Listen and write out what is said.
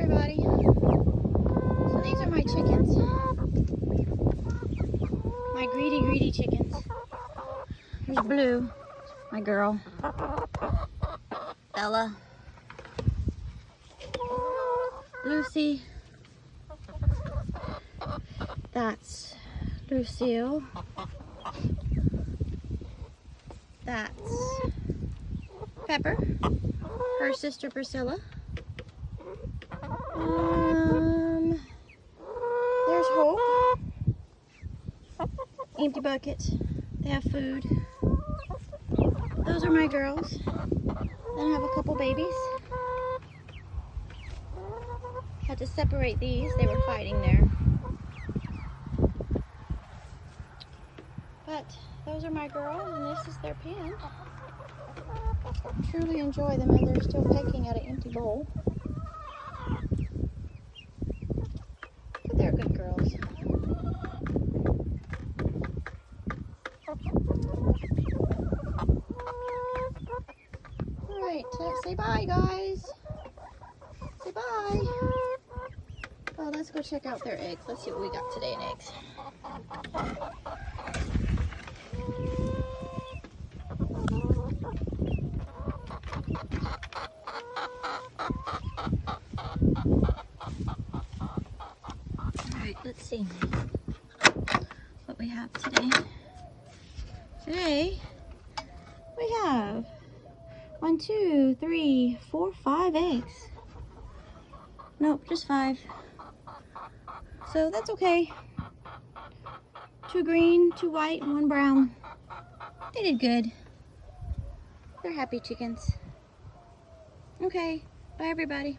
everybody. So these are my chickens. My greedy chickens. Here's Blue, my girl. Bella. Lucy. That's Lucille. That's Pepper. Her sister Priscilla. There's Hope. Empty bucket. They have food. Those are my girls. Then I have a couple babies. Had to separate these. They were fighting there. But those are my girls, and this is their pen. Truly enjoy them, and they're still pecking at an empty bowl. But they're good girls. Alright, say bye, guys. Say bye. Well, let's go check out their eggs. Let's see what we got today in eggs. Alright, let's see what we have today. Today, we have 1, 2, 3, 4, 5 eggs. Nope, just 5. So that's okay. 2 green, 2 white, and 1 brown. They did good. They're happy chickens. Okay, bye everybody.